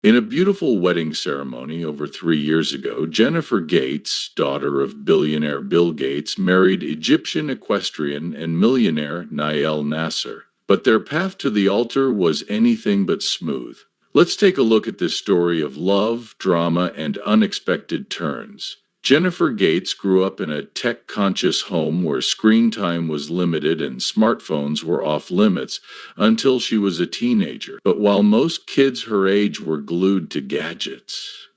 In a beautiful wedding ceremony over 3 years ago, Jennifer Gates, daughter of billionaire Bill Gates, married Egyptian equestrian and millionaire Nayel Nassar. But their path to the altar was anything but smooth. Let's take a look at this story of love, drama, and unexpected turns. Jennifer Gates grew up in a tech-conscious home where screen time was limited and smartphones were off limits until she was a teenager. But while most kids her age were glued to gadgets,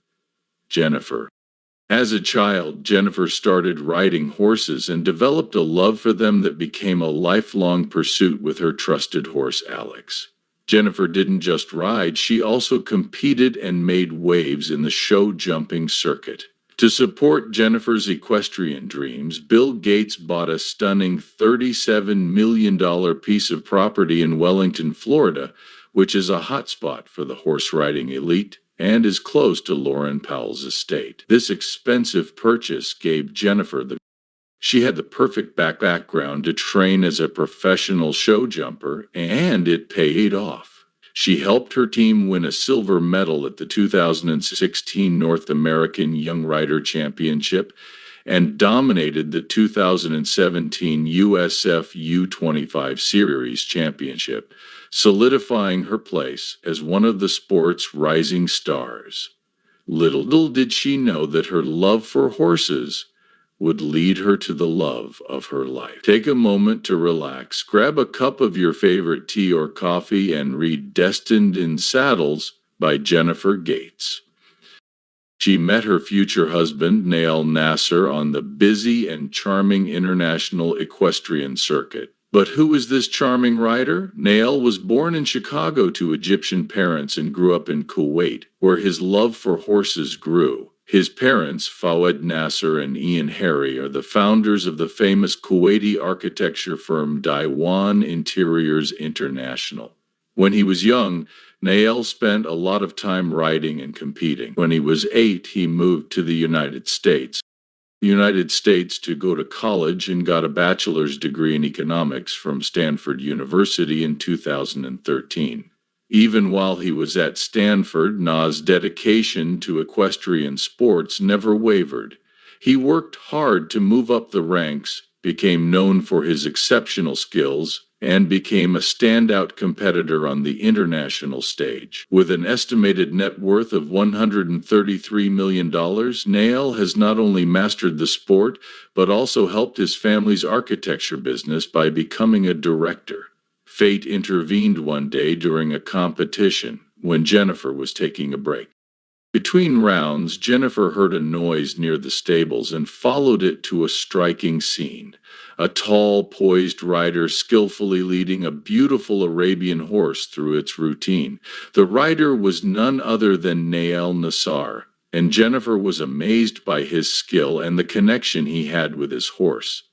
as a child, Jennifer started riding horses and developed a love for them that became a lifelong pursuit with her trusted horse, Alex. Jennifer didn't just ride, she also competed and made waves in the show jumping circuit. To support Jennifer's equestrian dreams, Bill Gates bought a stunning $37 million piece of property in Wellington, Florida, which is a hotspot for the horse riding elite and is close to Loren Powell's estate. This expensive purchase gave Jennifer she had the perfect background to train as a professional show jumper, and it paid off. She helped her team win a silver medal at the 2016 North American Young Rider Championship and dominated the 2017 USF U25 Series Championship, solidifying her place as one of the sport's rising stars. Little did she know that her love for horses would lead her to the love of her life. Take a moment to relax, grab a cup of your favorite tea or coffee, and read Destined in Saddles by Jennifer Gates. She met her future husband, Nayel Nassar, on the busy and charming international equestrian circuit. But who is this charming rider? Nayel was born in Chicago to Egyptian parents and grew up in Kuwait, where his love for horses grew. His parents, Fawad Nasser and Ian Harry, are the founders of the famous Kuwaiti architecture firm Diwan Interiors International. When he was young, Nayel spent a lot of time riding and competing. When he was 8, he moved to the United States to go to college and got a bachelor's degree in economics from Stanford University in 2013. Even while he was at Stanford, Na's dedication to equestrian sports never wavered. He worked hard to move up the ranks, became known for his exceptional skills, and became a standout competitor on the international stage. With an estimated net worth of $133 million, Nayel has not only mastered the sport, but also helped his family's architecture business by becoming a director. Fate intervened one day during a competition when Jennifer was taking a break. Between rounds, Jennifer heard a noise near the stables and followed it to a striking scene. A tall, poised rider skillfully leading a beautiful Arabian horse through its routine. The rider was none other than Nayel Nassar, and Jennifer was amazed by his skill and the connection he had with his horse.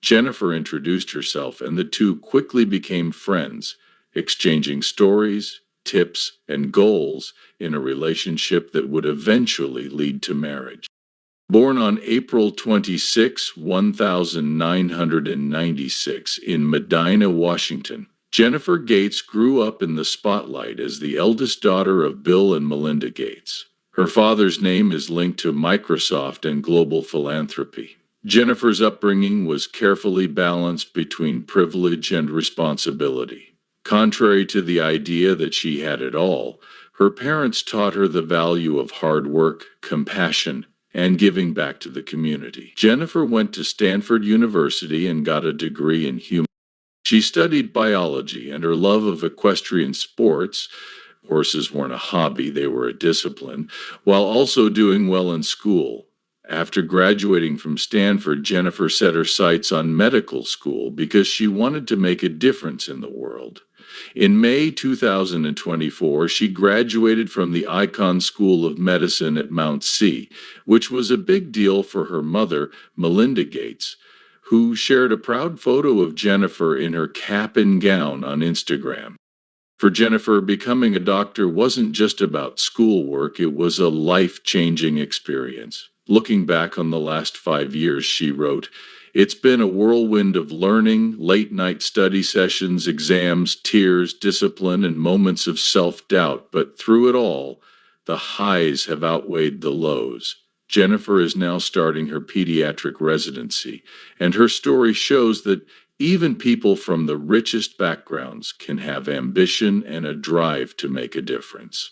Jennifer introduced herself, and the two quickly became friends, exchanging stories, tips, and goals in a relationship that would eventually lead to marriage. Born on April 26, 1996 in Medina, Washington, Jennifer Gates grew up in the spotlight as the eldest daughter of Bill and Melinda Gates. Her father's name is linked to Microsoft and global philanthropy. Jennifer's upbringing was carefully balanced between privilege and responsibility. Contrary to the idea that she had it all, her parents taught her the value of hard work, compassion, and giving back to the community. Jennifer went to Stanford University and got a degree in human. She studied biology, and her love of equestrian sports, horses weren't a hobby, they were a discipline, while also doing well in school. After graduating from Stanford, Jennifer set her sights on medical school because she wanted to make a difference in the world. In May 2024, she graduated from the Icahn School of Medicine at Mount C, which was a big deal for her mother, Melinda Gates, who shared a proud photo of Jennifer in her cap and gown on Instagram. For Jennifer, becoming a doctor wasn't just about schoolwork, it was a life-changing experience. Looking back on the last 5 years, she wrote, "It's been a whirlwind of learning, late-night study sessions, exams, tears, discipline, and moments of self-doubt, but through it all, the highs have outweighed the lows. Jennifer is now starting her pediatric residency, and her story shows that even people from the richest backgrounds can have ambition and a drive to make a difference.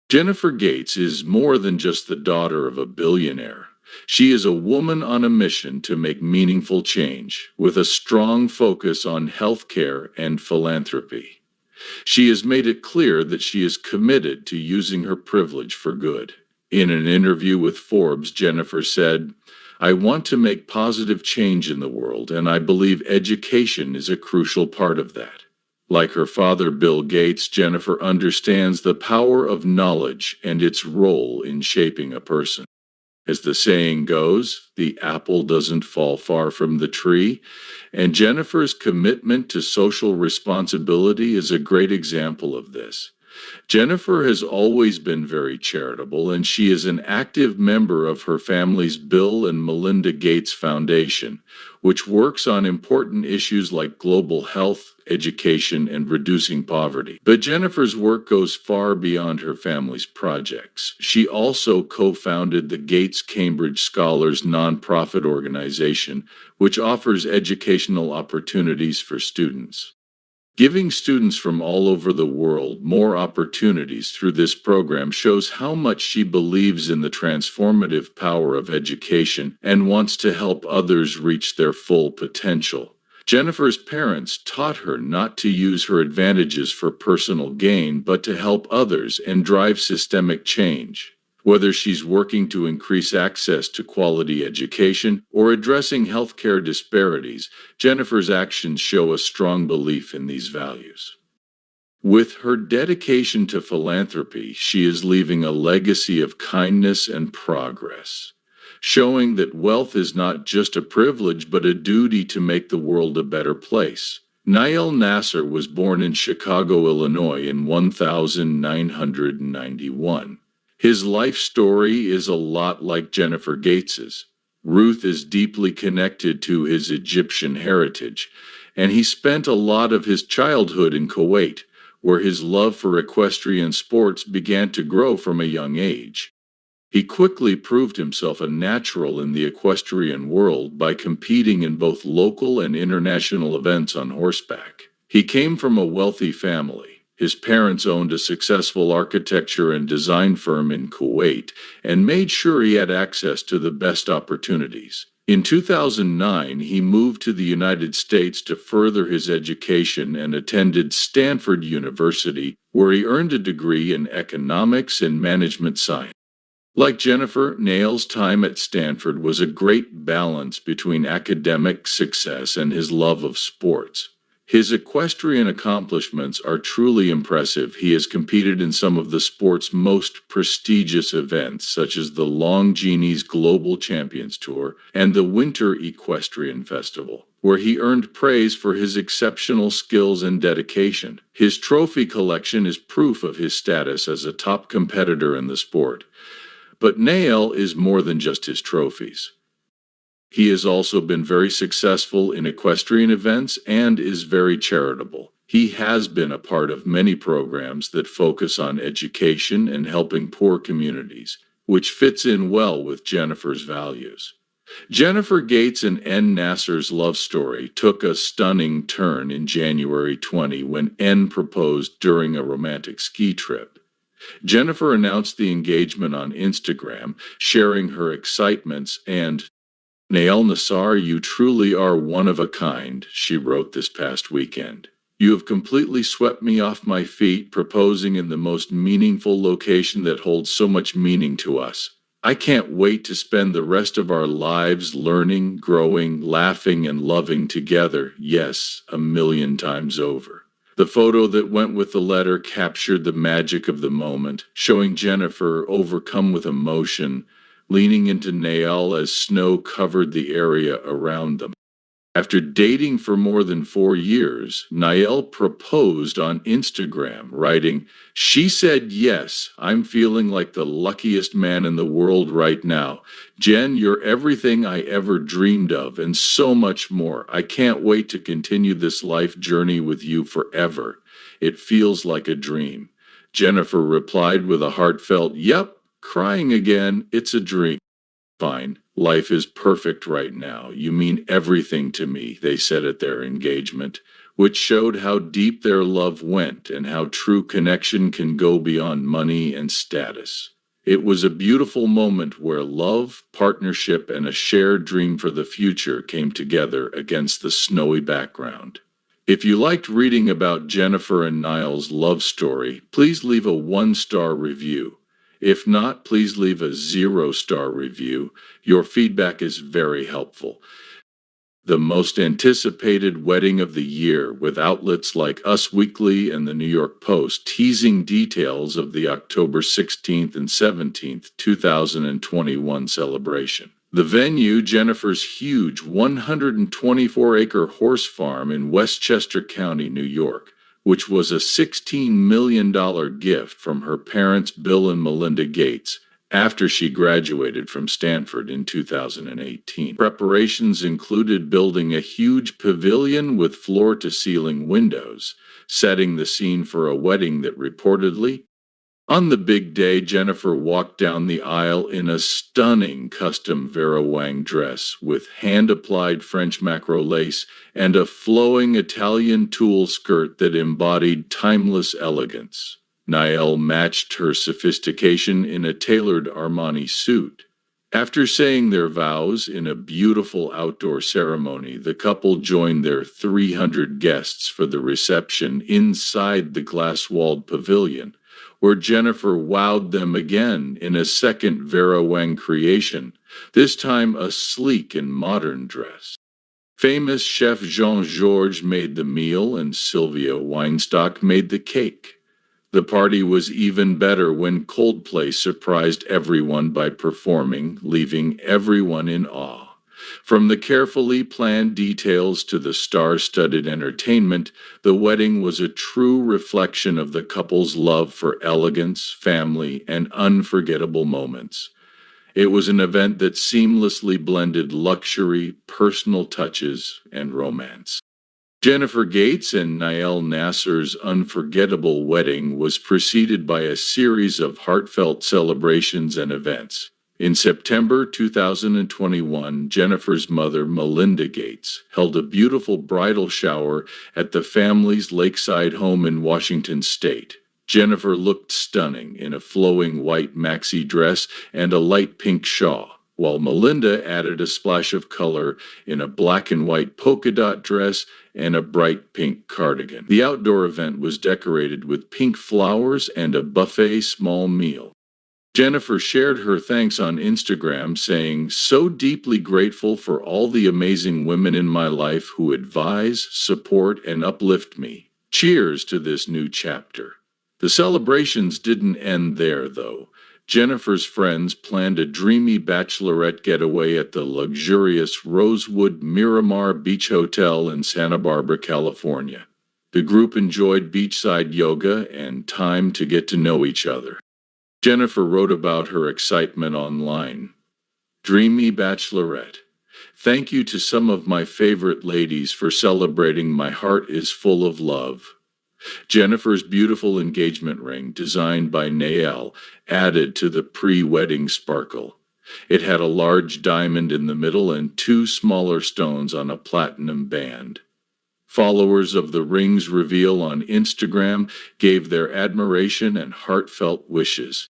Jennifer Gates is more than just the daughter of a billionaire. She is a woman on a mission to make meaningful change, with a strong focus on healthcare and philanthropy. She has made it clear that she is committed to using her privilege for good. In an interview with Forbes, Jennifer said, "I want to make positive change in the world, and I believe education is a crucial part of that." Like her father, Bill Gates, Jennifer understands the power of knowledge and its role in shaping a person. As the saying goes, the apple doesn't fall far from the tree, and Jennifer's commitment to social responsibility is a great example of this. Jennifer has always been very charitable, and she is an active member of her family's Bill and Melinda Gates Foundation, which works on important issues like global health, education, and reducing poverty. But Jennifer's work goes far beyond her family's projects. She also co-founded the Gates Cambridge Scholars nonprofit organization, which offers educational opportunities for students. Giving students from all over the world more opportunities through this program shows how much she believes in the transformative power of education and wants to help others reach their full potential. Jennifer's parents taught her not to use her advantages for personal gain, but to help others and drive systemic change. Whether she's working to increase access to quality education or addressing healthcare disparities, Jennifer's actions show a strong belief in these values. With her dedication to philanthropy, she is leaving a legacy of kindness and progress, showing that wealth is not just a privilege but a duty to make the world a better place. Nayel Nassar was born in Chicago, Illinois in 1991. His life story is a lot like Jennifer Gates's. Ruth is deeply connected to his Egyptian heritage, and he spent a lot of his childhood in Kuwait, where his love for equestrian sports began to grow from a young age. He quickly proved himself a natural in the equestrian world by competing in both local and international events on horseback. He came from a wealthy family. His parents owned a successful architecture and design firm in Kuwait and made sure he had access to the best opportunities. In 2009, he moved to the United States to further his education and attended Stanford University, where he earned a degree in economics and management science. Like Jennifer, Nayel's time at Stanford was a great balance between academic success and his love of sports. His equestrian accomplishments are truly impressive. He has competed in some of the sport's most prestigious events, such as the Longines Global Champions Tour and the Winter Equestrian Festival, where he earned praise for his exceptional skills and dedication. His trophy collection is proof of his status as a top competitor in the sport. But Nayel is more than just his trophies. He has also been very successful in equestrian events and is very charitable. He has been a part of many programs that focus on education and helping poor communities, which fits in well with Jennifer's values. Jennifer Gates and N. Nassar's love story took a stunning turn in January 20 when N proposed during a romantic ski trip. Jennifer announced the engagement on Instagram, sharing her excitements and, "Nayel Nassar, you truly are one of a kind," she wrote this past weekend. "You have completely swept me off my feet, proposing in the most meaningful location that holds so much meaning to us. I can't wait to spend the rest of our lives learning, growing, laughing, and loving together, yes, 1,000,000 times over." The photo that went with the letter captured the magic of the moment, showing Jennifer overcome with emotion, leaning into Nayel as snow covered the area around them. After dating for more than 4 years, Nayel proposed on Instagram, writing, "She said yes, I'm feeling like the luckiest man in the world right now. Jen, you're everything I ever dreamed of and so much more. I can't wait to continue this life journey with you forever. It feels like a dream. Jennifer replied with a heartfelt, "Yep, crying again, it's a dream." "Fine, life is perfect right now. You mean everything to me," they said at their engagement, which showed how deep their love went and how true connection can go beyond money and status. It was a beautiful moment where love, partnership, and a shared dream for the future came together against the snowy background. If you liked reading about Jennifer and Niall's love story, please leave a 1-star review. If not, please leave a 0-star review. Your feedback is very helpful. The most anticipated wedding of the year, with outlets like Us Weekly and the New York Post teasing details of the October 16th and 17th, 2021 celebration. The venue, Jennifer's huge 124-acre horse farm in Westchester County, New York, which was a $16 million gift from her parents Bill and Melinda Gates after she graduated from Stanford in 2018. Preparations included building a huge pavilion with floor-to-ceiling windows, setting the scene for a wedding that reportedly, on the big day, Jennifer walked down the aisle in a stunning custom Vera Wang dress with hand-applied French macro lace and a flowing Italian tulle skirt that embodied timeless elegance. Nayel matched her sophistication in a tailored Armani suit. After saying their vows in a beautiful outdoor ceremony, the couple joined their 300 guests for the reception inside the glass-walled pavilion, where Jennifer wowed them again in a second Vera Wang creation, this time a sleek and modern dress. Famous chef Jean-Georges made the meal and Sylvia Weinstock made the cake. The party was even better when Coldplay surprised everyone by performing, leaving everyone in awe. From the carefully planned details to the star-studded entertainment, the wedding was a true reflection of the couple's love for elegance, family, and unforgettable moments. It was an event that seamlessly blended luxury, personal touches, and romance. Jennifer Gates and Nayel Nassar's unforgettable wedding was preceded by a series of heartfelt celebrations and events. In September 2021, Jennifer's mother, Melinda Gates, held a beautiful bridal shower at the family's lakeside home in Washington state. Jennifer looked stunning in a flowing white maxi dress and a light pink shawl, while Melinda added a splash of color in a black and white polka dot dress and a bright pink cardigan. The outdoor event was decorated with pink flowers and a buffet small meal. Jennifer shared her thanks on Instagram, saying, "So deeply grateful for all the amazing women in my life who advise, support, and uplift me. Cheers to this new chapter." The celebrations didn't end there, though. Jennifer's friends planned a dreamy bachelorette getaway at the luxurious Rosewood Miramar Beach Hotel in Santa Barbara, California. The group enjoyed beachside yoga and time to get to know each other. Jennifer wrote about her excitement online. "Dreamy bachelorette. Thank you to some of my favorite ladies for celebrating. My heart is full of love." Jennifer's beautiful engagement ring, designed by Nayel, added to the pre-wedding sparkle. It had a large diamond in the middle and 2 smaller stones on a platinum band. Followers of the ring's reveal on Instagram gave their admiration and heartfelt wishes.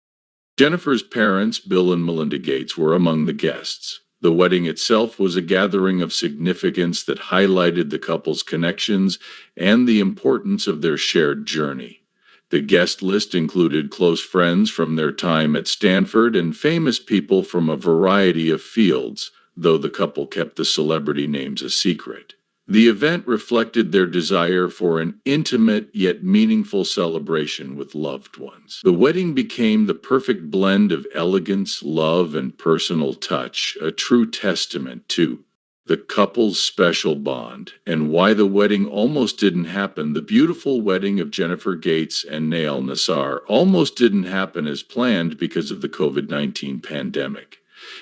Jennifer's parents, Bill and Melinda Gates, were among the guests. The wedding itself was a gathering of significance that highlighted the couple's connections and the importance of their shared journey. The guest list included close friends from their time at Stanford and famous people from a variety of fields, though the couple kept the celebrity names a secret. The event reflected their desire for an intimate yet meaningful celebration with loved ones. The wedding became the perfect blend of elegance, love, and personal touch, a true testament to the couple's special bond. And why the wedding almost didn't happen. The beautiful wedding of Jennifer Gates and Nayel Nassar almost didn't happen as planned because of the COVID-19 pandemic.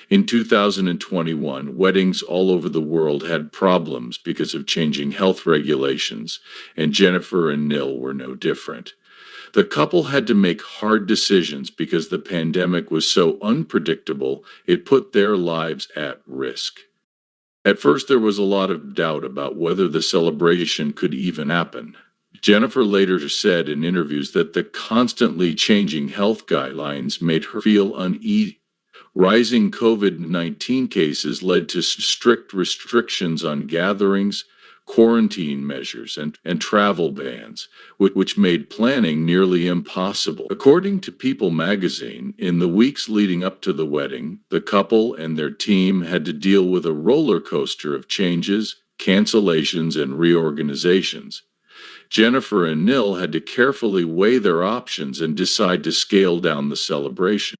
In 2021, weddings all over the world had problems because of changing health regulations, and Jennifer and Nayel were no different. The couple had to make hard decisions because the pandemic was so unpredictable, it put their lives at risk. At first, there was a lot of doubt about whether the celebration could even happen. Jennifer later said in interviews that the constantly changing health guidelines made her feel uneasy. Rising COVID-19 cases led to strict restrictions on gatherings, quarantine measures, and travel bans, which made planning nearly impossible. According to People magazine, in the weeks leading up to the wedding, the couple and their team had to deal with a roller coaster of changes, cancellations, and reorganizations. Jennifer and Nil had to carefully weigh their options and decide to scale down the celebration.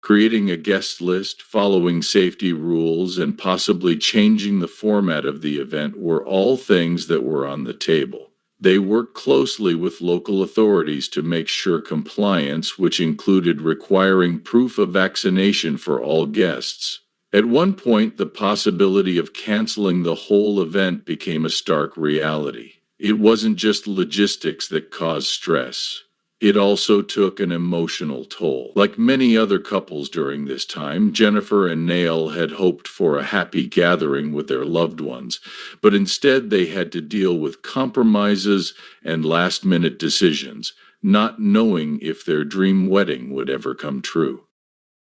Creating a guest list, following safety rules, and possibly changing the format of the event were all things that were on the table. They worked closely with local authorities to make sure compliance, which included requiring proof of vaccination for all guests. At one point, the possibility of canceling the whole event became a stark reality. It wasn't just logistics that caused stress. It also took an emotional toll. Like many other couples during this time, Jennifer and Nayel had hoped for a happy gathering with their loved ones, but instead they had to deal with compromises and last-minute decisions, not knowing if their dream wedding would ever come true.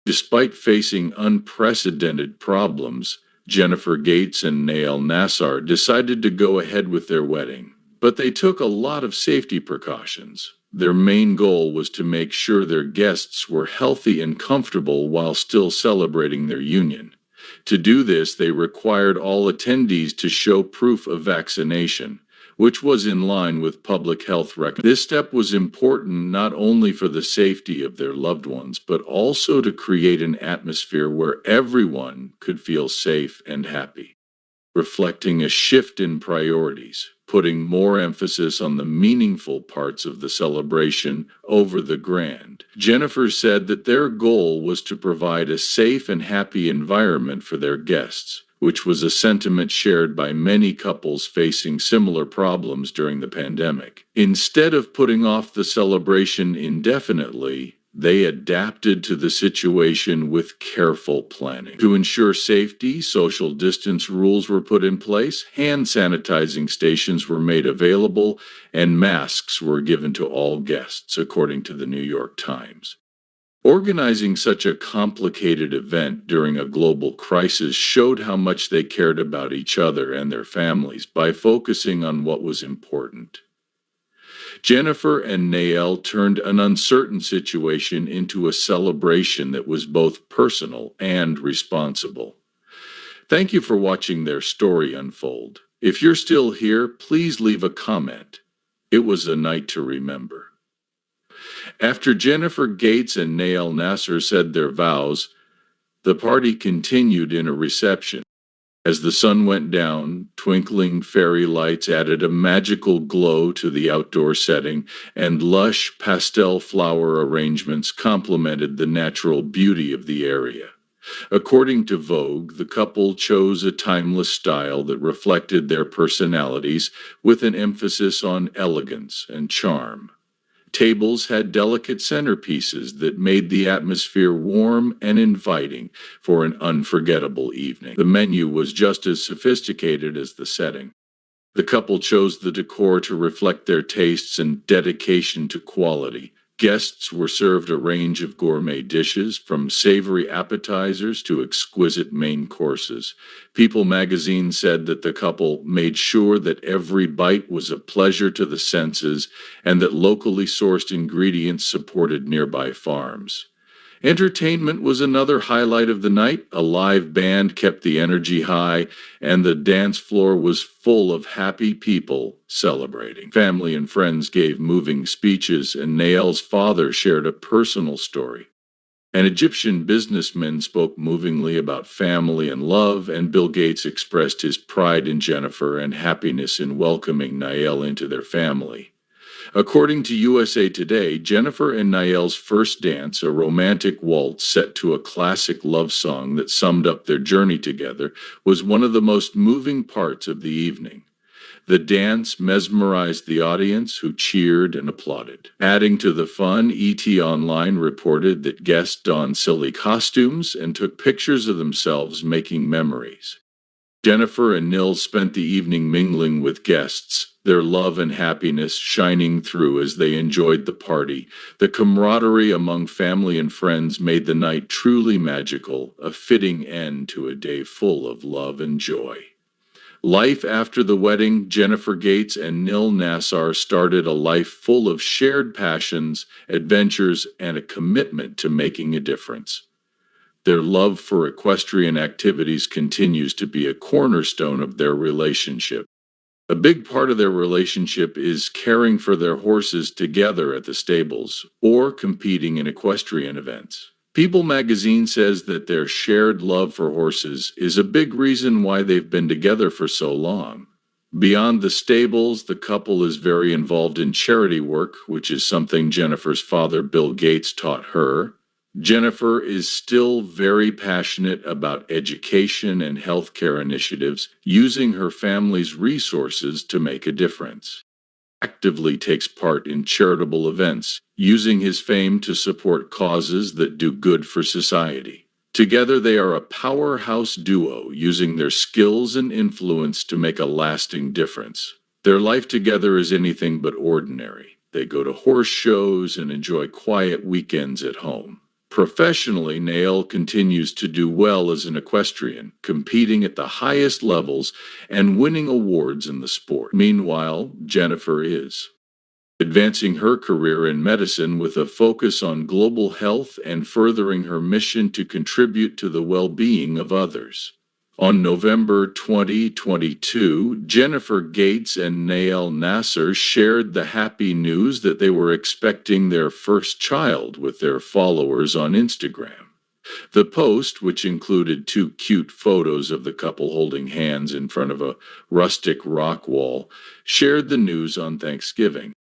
Despite facing unprecedented problems, Jennifer Gates and Nayel Nassar decided to go ahead with their wedding, but they took a lot of safety precautions. Their main goal was to make sure their guests were healthy and comfortable while still celebrating their union. To do this, they required all attendees to show proof of vaccination, which was in line with public health recommendations. This step was important not only for the safety of their loved ones, but also to create an atmosphere where everyone could feel safe and happy, reflecting a shift in priorities, putting more emphasis on the meaningful parts of the celebration over the grand. Jennifer said that their goal was to provide a safe and happy environment for their guests, which was a sentiment shared by many couples facing similar problems during the pandemic. Instead of putting off the celebration indefinitely, they adapted to the situation with careful planning. To ensure safety, social distance rules were put in place, hand sanitizing stations were made available, and masks were given to all guests, according to the New York Times. Organizing such a complicated event during a global crisis showed how much they cared about each other and their families by focusing on what was important. Jennifer and Nayel turned an uncertain situation into a celebration that was both personal and responsible. Thank you for watching their story unfold. If you're still here, please leave a comment. It was a night to remember. After Jennifer Gates and Nayel Nassar said their vows, the party continued in a reception. As the sun went down, twinkling fairy lights added a magical glow to the outdoor setting, and lush pastel flower arrangements complemented the natural beauty of the area. According to Vogue, the couple chose a timeless style that reflected their personalities, with an emphasis on elegance and charm. Tables had delicate centerpieces that made the atmosphere warm and inviting for an unforgettable evening. The menu was just as sophisticated as the setting. The couple chose the decor to reflect their tastes and dedication to quality. Guests were served a range of gourmet dishes, from savory appetizers to exquisite main courses. People magazine said that the couple made sure that every bite was a pleasure to the senses and that locally sourced ingredients supported nearby farms. Entertainment was another highlight of the night. A live band kept the energy high, and the dance floor was full of happy people celebrating. Family and friends gave moving speeches, and Nayel's father shared a personal story. An Egyptian businessman spoke movingly about family and love, and Bill Gates expressed his pride in Jennifer and happiness in welcoming Nayel into their family. According to USA Today, Jennifer and Nayel's first dance, a romantic waltz set to a classic love song that summed up their journey together, was one of the most moving parts of the evening. The dance mesmerized the audience, who cheered and applauded. Adding to the fun, ET Online reported that guests donned silly costumes and took pictures of themselves making memories. Jennifer and Nayel spent the evening mingling with guests, their love and happiness shining through as they enjoyed the party. The camaraderie among family and friends made the night truly magical, a fitting end to a day full of love and joy. Life after the wedding, Jennifer Gates and Nayel Nassar started a life full of shared passions, adventures, and a commitment to making a difference. Their love for equestrian activities continues to be a cornerstone of their relationship. A big part of their relationship is caring for their horses together at the stables or competing in equestrian events. People magazine says that their shared love for horses is a big reason why they've been together for so long. Beyond the stables, the couple is very involved in charity work, which is something Jennifer's father, Bill Gates, taught her. Jennifer is still very passionate about education and healthcare initiatives, using her family's resources to make a difference. Actively takes part in charitable events, using his fame to support causes that do good for society. Together they are a powerhouse duo, using their skills and influence to make a lasting difference. Their life together is anything but ordinary. They go to horse shows and enjoy quiet weekends at home. Professionally, Nayel continues to do well as an equestrian, competing at the highest levels and winning awards in the sport. Meanwhile, Jennifer is advancing her career in medicine with a focus on global health and furthering her mission to contribute to the well-being of others. On November 2022, Jennifer Gates and Nayel Nassar shared the happy news that they were expecting their first child with their followers on Instagram. The post, which included 2 cute photos of the couple holding hands in front of a rustic rock wall, shared the news on Thanksgiving.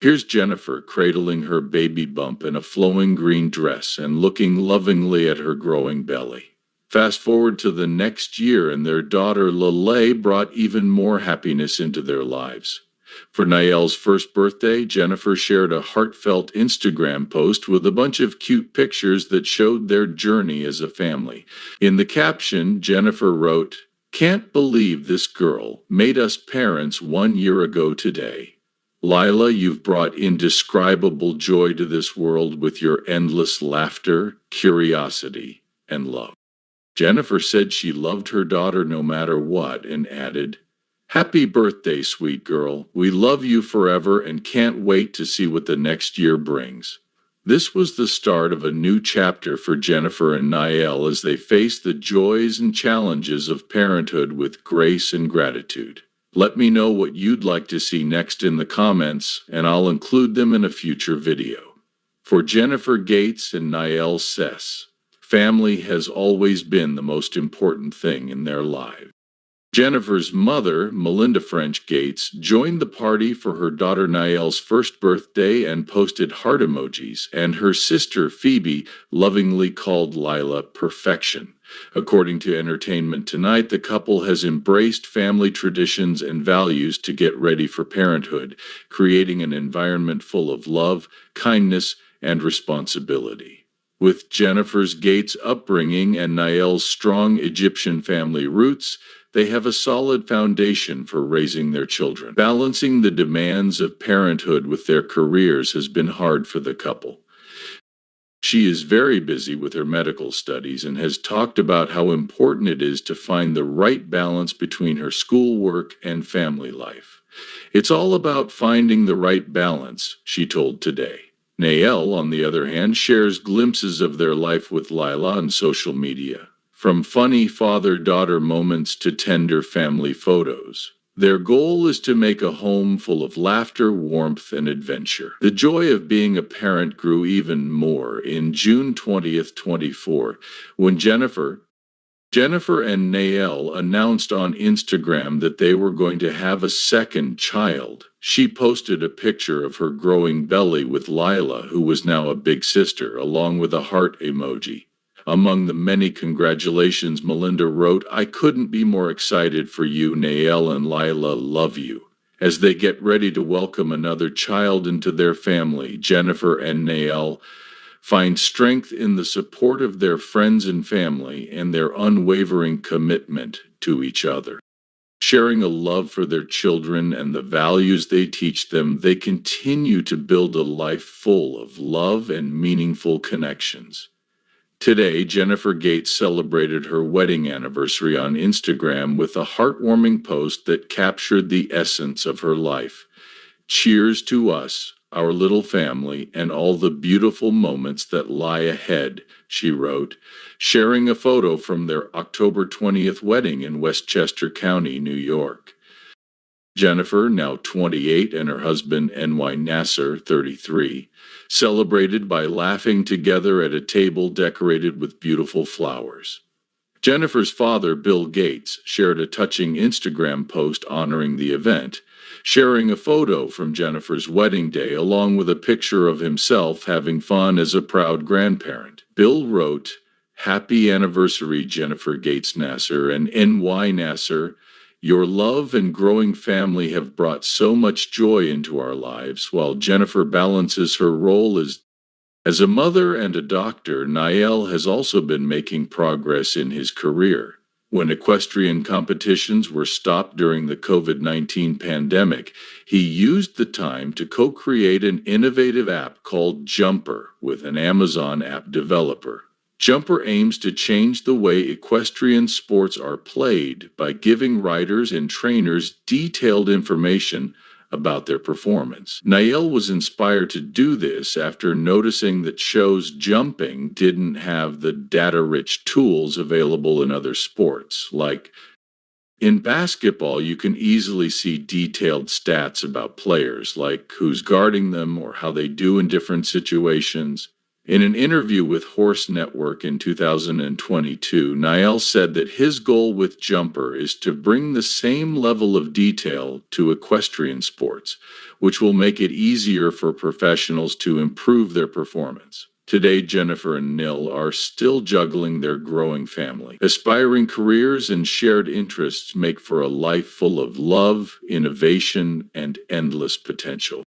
Here's Jennifer cradling her baby bump in a flowing green dress and looking lovingly at her growing belly. Fast forward to the next year, and their daughter Lele brought even more happiness into their lives. For Nayel's first birthday, Jennifer shared a heartfelt Instagram post with a bunch of cute pictures that showed their journey as a family. In the caption, Jennifer wrote, "Can't believe this girl made us parents 1 year ago today. Lila, you've brought indescribable joy to this world with your endless laughter, curiosity, and love." Jennifer said she loved her daughter no matter what and added, "Happy birthday, sweet girl. We love you forever and can't wait to see what the next year brings." This was the start of a new chapter for Jennifer and Nayel as they face the joys and challenges of parenthood with grace and gratitude. Let me know what you'd like to see next in the comments, and I'll include them in a future video. For Jennifer Gates and Nayel Nassar, family has always been the most important thing in their lives. Jennifer's mother, Melinda French Gates, joined the party for her daughter Nayel's first birthday and posted heart emojis, and her sister Phoebe lovingly called Lila perfection. According to Entertainment Tonight, the couple has embraced family traditions and values to get ready for parenthood, creating an environment full of love, kindness, and responsibility. With Jennifer's Gates upbringing and Nayel's strong Egyptian family roots, they have a solid foundation for raising their children. Balancing the demands of parenthood with their careers has been hard for the couple. She is very busy with her medical studies and has talked about how important it is to find the right balance between her schoolwork and family life. "It's all about finding the right balance," she told Today. Nayel, on the other hand, shares glimpses of their life with Lila on social media, from funny father-daughter moments to tender family photos. Their goal is to make a home full of laughter, warmth, and adventure. The joy of being a parent grew even more in June 20th, 2024, when Jennifer and Nayel announced on Instagram that they were going to have a second child. She posted a picture of her growing belly with Lila, who was now a big sister, along with a heart emoji. Among the many congratulations, Melinda wrote, "I couldn't be more excited for you. Nayel and Lila love you." As they get ready to welcome another child into their family, Jennifer and Nayel find strength in the support of their friends and family and their unwavering commitment to each other. Sharing a love for their children and the values they teach them, they continue to build a life full of love and meaningful connections. Today, Jennifer Gates celebrated her wedding anniversary on Instagram with a heartwarming post that captured the essence of her life. "Cheers to us, our little family, and all the beautiful moments that lie ahead," she wrote, sharing a photo from their October 20th wedding in Westchester County, New York. Jennifer, now 28, and her husband, Nayel Nassar, 33, celebrated by laughing together at a table decorated with beautiful flowers. Jennifer's father, Bill Gates, shared a touching Instagram post honoring the event, sharing a photo from Jennifer's wedding day along with a picture of himself having fun as a proud grandparent. Bill wrote, "Happy anniversary, Jennifer Gates Nassar and Nayel Nassar. Your love and growing family have brought so much joy into our lives while Jennifer balances her role as a mother and a doctor. Nayel has also been making progress in his career. When equestrian competitions were stopped during the COVID-19 pandemic, he used the time to co-create an innovative app called Jumper with an Amazon app developer. Jumper aims to change the way equestrian sports are played by giving riders and trainers detailed information about their performance. Nayel was inspired to do this after noticing that shows jumping didn't have the data-rich tools available in other sports. Like in basketball, you can easily see detailed stats about players, like who's guarding them or how they do in different situations. In an interview with Horse Network in 2022, Nayel said that his goal with Jumper is to bring the same level of detail to equestrian sports, which will make it easier for professionals to improve their performance. Today, Jennifer and Nayel are still juggling their growing family. Aspiring careers and shared interests make for a life full of love, innovation, and endless potential.